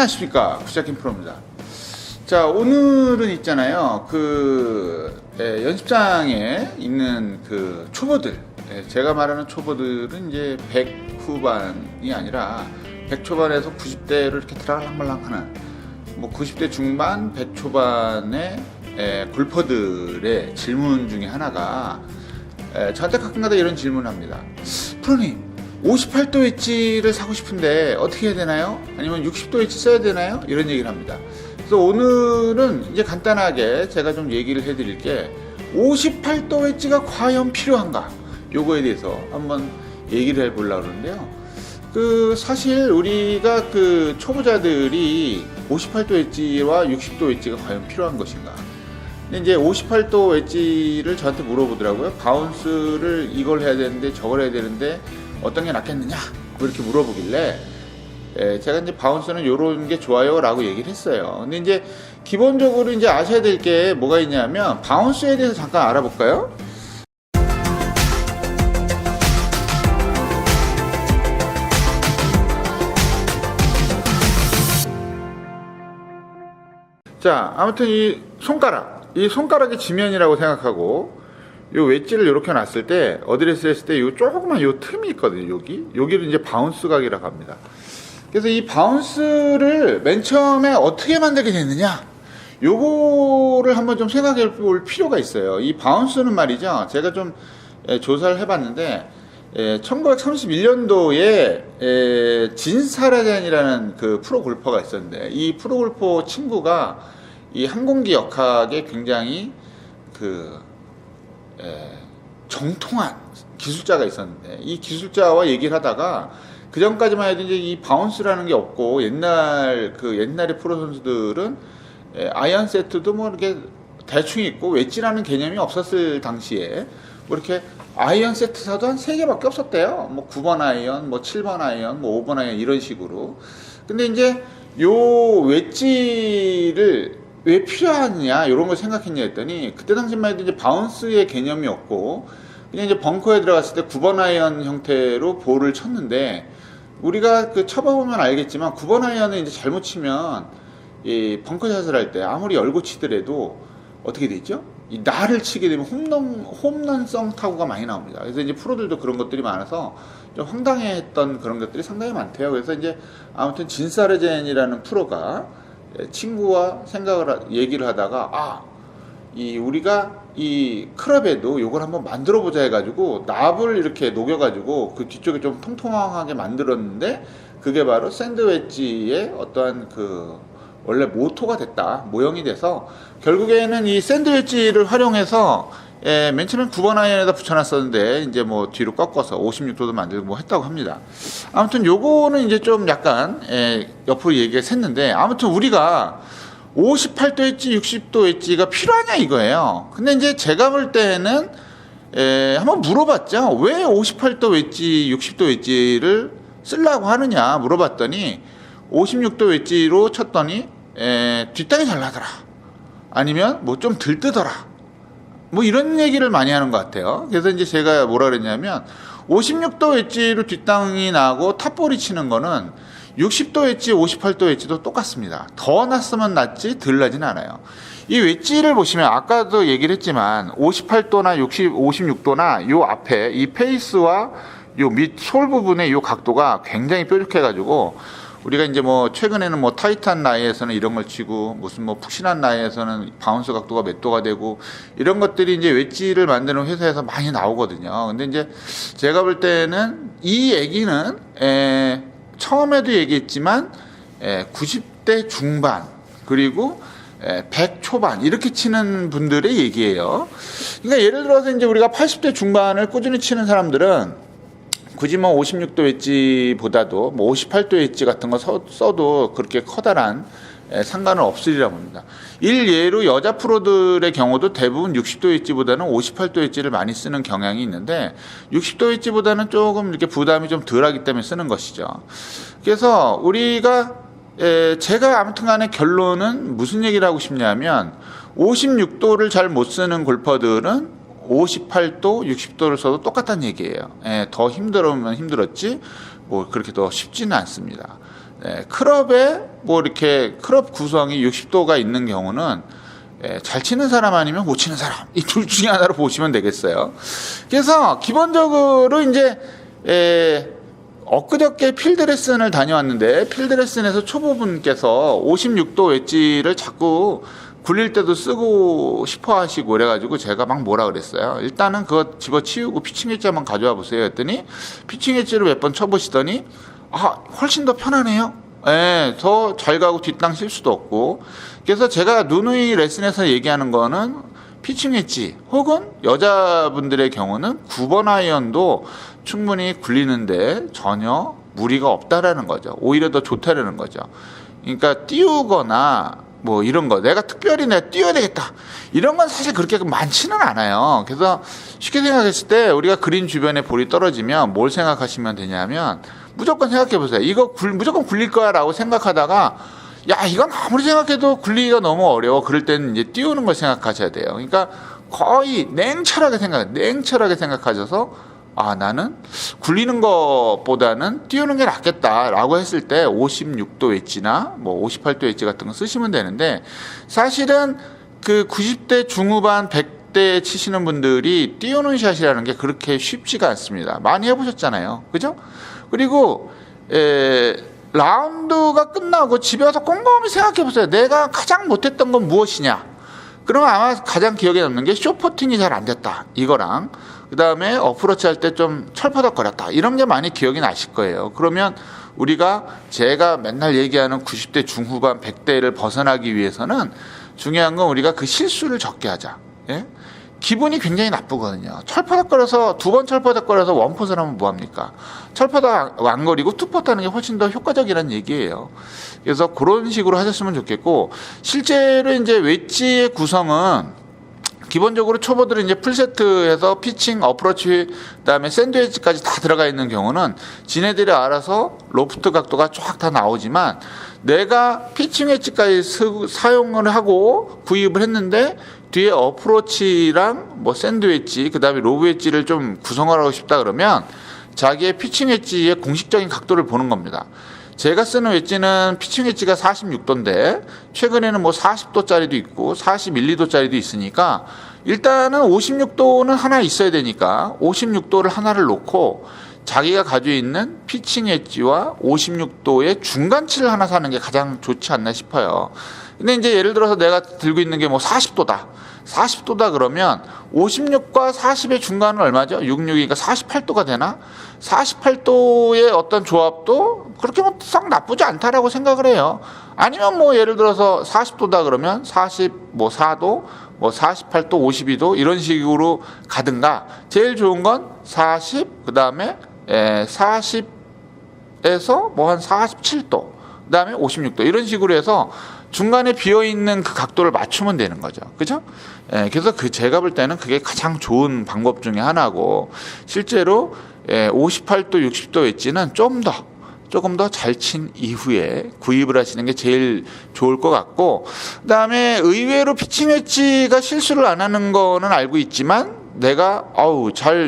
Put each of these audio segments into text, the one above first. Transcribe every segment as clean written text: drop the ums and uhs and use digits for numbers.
안녕하십니까, 구시작힌 프로입니다. 자, 오늘은 있잖아요, 연습장에 있는 그 초보들, 제가 말하는 초보들은 이제 100 후반이 아니라 100 초반에서 90대를 이렇게 들락말락하는, 뭐 90대 중반, 100 초반의 골퍼들의 질문 중에 하나가, 저한테 가끔가다 이런 질문을 합니다. 프로님, 58도 웨지를 사고 싶은데 어떻게 해야 되나요? 아니면 60도 웨지 써야 되나요? 이런 얘기를 합니다. 그래서 오늘은 이제 간단하게 제가 좀 얘기를 해드릴 게, 58도 웨지가 과연 필요한가? 요거에 대해서 한번 얘기를 해보려고 그러는데요. 사실 우리가 초보자들이 58도 웨지와 60도 웨지가 과연 필요한 것인가? 근데 이제 58도 웨지를 저한테 물어보더라고요. 바운스를 이걸 해야 되는데 저걸 해야 되는데 어떤 게 낫겠느냐? 뭐 이렇게 물어보길래, 제가 이제 바운스는 요런 게 좋아요 라고 얘기를 했어요. 근데 이제 기본적으로 이제 아셔야 될 게 뭐가 있냐면, 바운스에 대해서 잠깐 알아볼까요? 자, 아무튼 이 손가락이 지면이라고 생각하고, 요 웨지를 이렇게 놨을 때, 어드레스 했을 때 요 조그만 요 틈이 있거든요. 여기를 이제 바운스 각이라고 합니다. 그래서 이 바운스를 맨 처음에 어떻게 만들게 됐느냐, 요거를 한번 좀 생각해 볼 필요가 있어요. 이 바운스는 말이죠, 제가 좀 조사를 해봤는데, 1931년도에 진사라젠이라는 그 프로 골퍼가 있었는데, 이 프로 골퍼 친구가 이 항공기 역학에 굉장히 정통한 기술자가 있었는데, 이 기술자와 얘기를 하다가, 그 전까지만 해도 이제 이 바운스라는 게 없고, 옛날에 프로 선수들은 아이언 세트도 뭐 이렇게 대충 있고, 웨지라는 개념이 없었을 당시에 뭐 이렇게 아이언 세트사도 한 3개밖에 없었대요. 뭐 9번 아이언, 뭐 7번 아이언, 뭐 5번 아이언 이런 식으로. 근데 이제 요 웨지를 왜 필요하느냐, 이런 걸 생각했냐 했더니, 그때 당시만 해도 이제 바운스의 개념이 없고, 그냥 이제 벙커에 들어갔을 때 9번 아이언 형태로 볼을 쳤는데, 우리가 쳐봐보면 알겠지만, 9번 아이언을 이제 잘못 치면, 이 벙커샷을 할 때 아무리 열고 치더라도, 어떻게 되죠? 이 날을 치게 되면 홈런성 타구가 많이 나옵니다. 그래서 이제 프로들도 그런 것들이 많아서 좀 황당해했던 그런 것들이 상당히 많대요. 그래서 이제 아무튼 진사르젠이라는 프로가 친구와 얘기를 하다가, 우리가 이 클럽에도 요걸 한번 만들어 보자 해가지고, 납을 이렇게 녹여가지고 그 뒤쪽에 좀 통통하게 만들었는데, 그게 바로 샌드 웨지의 어떠한 원래 모토가 됐다, 모형이 돼서, 결국에는 이 샌드 웨지를 활용해서, 맨 처음엔 9번 아이언에다 붙여놨었는데, 이제 뭐 뒤로 꺾어서 56도도 만들고 뭐 했다고 합니다. 아무튼 요거는 이제 좀 약간, 옆으로 얘기가 샜는데, 아무튼 우리가 58도 웨지, 60도 웨지가 필요하냐 이거예요. 근데 이제 제가 볼 때는, 한번 물어봤죠. 왜 58도 웨지, 60도 웨지를 쓰려고 하느냐 물어봤더니, 56도 웨지로 쳤더니, 뒷땅이 잘 나더라. 아니면 뭐 좀 들뜨더라. 뭐 이런 얘기를 많이 하는 것 같아요. 그래서 이제 제가 뭐라 그랬냐면, 56도 웨지로 뒷땅이 나고 탑볼이 치는 거는 60도 웨지, 58도 웨지도 똑같습니다. 더 났으면 낫지 덜 나진 않아요. 이 웨지를 보시면 아까도 얘기를 했지만, 58도나 56도나 요 앞에 이 페이스와 요 밑 솔 부분의 요 각도가 굉장히 뾰족해가지고, 우리가 이제 뭐 최근에는 뭐 타이트한 나이에서는 이런 걸 치고, 무슨 뭐 푹신한 나이에서는 바운스 각도가 몇 도가 되고, 이런 것들이 이제 웨지를 만드는 회사에서 많이 나오거든요. 근데 이제 제가 볼 때는 이 얘기는 처음에도 얘기했지만 90대 중반 그리고 100 초반 이렇게 치는 분들의 얘기예요. 그러니까 예를 들어서 이제 우리가 80대 중반을 꾸준히 치는 사람들은 굳이 뭐 56도 웨지보다도 뭐 58도 웨지 같은 거 써도 그렇게 커다란 상관은 없으리라고 봅니다. 일예로 여자 프로들의 경우도 대부분 60도 웨지보다는 58도 웨지를 많이 쓰는 경향이 있는데, 60도 웨지보다는 조금 이렇게 부담이 좀 덜하기 때문에 쓰는 것이죠. 그래서 우리가 제가 아무튼 간에 결론은 무슨 얘기를 하고 싶냐면, 56도를 잘 못 쓰는 골퍼들은 58도, 60도를 써도 똑같다는 얘기예요. 더 힘들으면 힘들었지 뭐 그렇게 더 쉽지는 않습니다. 클럽에 뭐 이렇게 클럽 구성이 60도가 있는 경우는 잘 치는 사람 아니면 못 치는 사람, 이 둘 중에 하나로 보시면 되겠어요. 그래서 기본적으로 이제 엊그저께 필드 레슨을 다녀왔는데, 필드 레슨에서 초보분께서 56도 웨지를 자꾸 굴릴 때도 쓰고 싶어 하시고 그래가지고 제가 막 뭐라 그랬어요. 일단은 그거 집어치우고 피칭 웨지 한번 가져와 보세요 했더니, 피칭 웨지를 몇 번 쳐보시더니 훨씬 더 편하네요. 더 잘 가고 뒷땅 칠 수도 없고. 그래서 제가 누누이 레슨에서 얘기하는 거는 피칭 웨지 혹은 여자분들의 경우는 9번 아이언도 충분히 굴리는데 전혀 무리가 없다라는 거죠. 오히려 더 좋다라는 거죠. 그러니까 띄우거나 뭐 이런 거, 내가 특별히 내가 띄워야 되겠다, 이런 건 사실 그렇게 많지는 않아요. 그래서 쉽게 생각했을 때 우리가 그린 주변에 볼이 떨어지면 뭘 생각하시면 되냐면, 무조건 생각해 보세요. 이거 무조건 굴릴 거야 라고 생각하다가, 야, 이건 아무리 생각해도 굴리기가 너무 어려워. 그럴 때는 이제 띄우는 걸 생각하셔야 돼요. 그러니까 거의 냉철하게 생각하셔서, 나는 굴리는 것보다는 띄우는 게 낫겠다라고 했을 때 56도 웨지나 뭐 58도 웨지 같은 거 쓰시면 되는데, 사실은 그 90대 중후반 100대 치시는 분들이 띄우는 샷이라는 게 그렇게 쉽지가 않습니다. 많이 해보셨잖아요. 그죠? 그리고 라운드가 끝나고 집에 와서 꼼꼼히 생각해 보세요. 내가 가장 못했던 건 무엇이냐? 그러면 아마 가장 기억에 남는 게 쇼퍼팅이 잘 안 됐다, 이거랑 그 다음에 어프로치 할 때 좀 철퍼덕거렸다, 이런 게 많이 기억이 나실 거예요. 그러면 우리가 제가 맨날 얘기하는 90대 중후반 100대를 벗어나기 위해서는 중요한 건 우리가 그 실수를 적게 하자. 기분이 굉장히 나쁘거든요. 철퍼덕거려서, 2번 철퍼덕거려서 원포를 하면 뭐합니까? 철퍼덕 안 거리고 투퍼트 하는 게 훨씬 더 효과적이라는 얘기예요. 그래서 그런 식으로 하셨으면 좋겠고, 실제로 이제 웨지의 구성은 기본적으로 초보들은 이제 풀세트에서 피칭, 어프로치, 그다음에 샌드웨지까지 다 들어가 있는 경우는 지네들이 알아서 로프트 각도가 쫙 다 나오지만, 내가 피칭 웨지까지 사용을 하고 구입을 했는데 뒤에 어프로치랑 뭐 샌드웨지, 그다음에 로브 웨지를 좀 구성하고 싶다 그러면 자기의 피칭 웨지의 공식적인 각도를 보는 겁니다. 제가 쓰는 웨지는 피칭 웨지가 46도인데 최근에는 뭐 40도짜리도 있고 41, 2도짜리도 있으니까, 일단은 56도는 하나 있어야 되니까 56도를 하나를 놓고 자기가 가지고 있는 피칭 웨지와 56도의 중간치를 하나 사는 게 가장 좋지 않나 싶어요. 근데 이제 예를 들어서 내가 들고 있는 게 뭐 40도다 그러면 56과 40의 중간은 얼마죠? 66이니까 48도가 되나? 48도의 어떤 조합도 그렇게 뭐 썩 나쁘지 않다라고 생각을 해요. 아니면 뭐 예를 들어서 40도다 그러면 44도, 뭐 48도, 52도 이런 식으로 가든가, 제일 좋은 건 40, 그 다음에 40에서 뭐 한 47도, 그 다음에 56도 이런 식으로 해서 중간에 비어있는 그 각도를 맞추면 되는 거죠. 그죠? 그래서 제가 볼 때는 그게 가장 좋은 방법 중에 하나고, 실제로 58도, 60도 웨지는 조금 더 잘 친 이후에 구입을 하시는 게 제일 좋을 것 같고, 그 다음에 의외로 피칭 웨지가 실수를 안 하는 거는 알고 있지만, 내가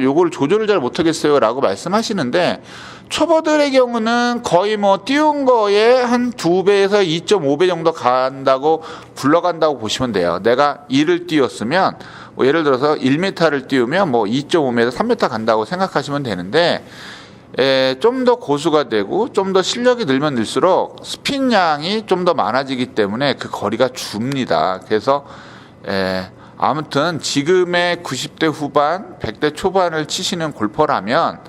요걸 조절을 잘 못하겠어요 라고 말씀하시는데, 초보들의 경우는 거의 뭐 띄운 거에 한 2배에서 2.5배 정도 간다고, 굴러간다고 보시면 돼요. 내가 2를 띄웠으면 뭐 예를 들어서 1m를 띄우면 뭐 2.5m, 3m 간다고 생각하시면 되는데, 좀 더 고수가 되고 좀 더 실력이 늘면 늘수록 스핀 양이 좀 더 많아지기 때문에 그 거리가 줍니다. 그래서 아무튼 지금의 90대 후반, 100대 초반을 치시는 골퍼라면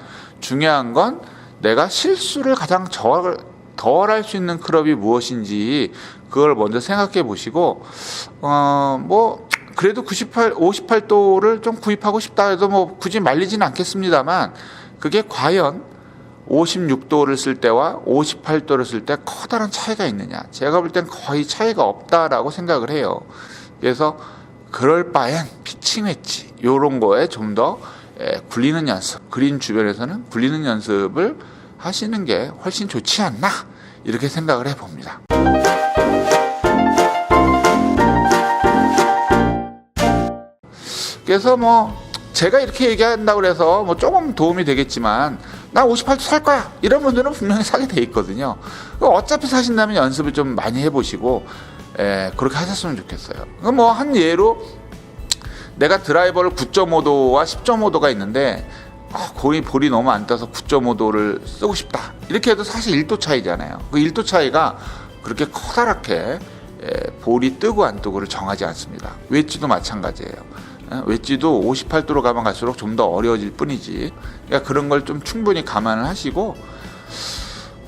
중요한 건 내가 실수를 가장 덜 할 수 있는 클럽이 무엇인지 그걸 먼저 생각해 보시고, 뭐 그래도 58도를 좀 구입하고 싶다 해도 뭐 굳이 말리지는 않겠습니다만, 그게 과연 56도를 쓸 때와 58도를 쓸 때 커다란 차이가 있느냐? 제가 볼 땐 거의 차이가 없다라고 생각을 해요. 그래서 그럴 바엔 피칭 웨지 요런 거에 좀 더 굴리는 연습, 그린 주변에서는 굴리는 연습을 하시는 게 훨씬 좋지 않나, 이렇게 생각을 해봅니다. 그래서 뭐 제가 이렇게 얘기한다고 해서 뭐 조금 도움이 되겠지만, 나 58도 살 거야 이런 분들은 분명히 사게 돼 있거든요. 어차피 사신다면 연습을 좀 많이 해보시고 그렇게 하셨으면 좋겠어요. 뭐 한 예로 내가 드라이버를 9.5도와 10.5도가 있는데 볼이 너무 안 떠서 9.5도를 쓰고 싶다 이렇게 해도 사실 1도 차이잖아요. 그 1도 차이가 그렇게 커다랗게 볼이 뜨고 안 뜨고를 정하지 않습니다. 웨지도 마찬가지예요. 웨지도 58도로 가면 갈수록 좀 더 어려워질 뿐이지. 그러니까 그런 걸 좀 충분히 감안을 하시고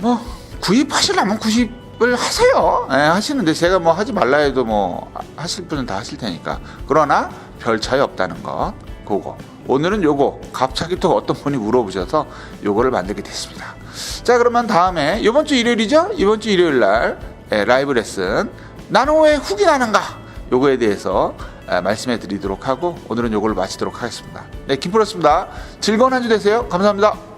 뭐 구입하시려면 구입을 하세요. 하시는데 제가 뭐 하지 말라 해도 뭐 하실 분은 다 하실 테니까. 그러나 별 차이 없다는 것 그거. 오늘은 요거 갑자기 또 어떤 분이 물어보셔서 요거를 만들게 됐습니다. 자, 그러면 다음에 이번 주 일요일이죠? 이번 주 일요일 날 라이브 레슨 나는 왜 훅이 나는가? 요거에 대해서 말씀해 드리도록 하고 오늘은 요걸로 마치도록 하겠습니다. 네, 김프로였습니다. 즐거운 한 주 되세요. 감사합니다.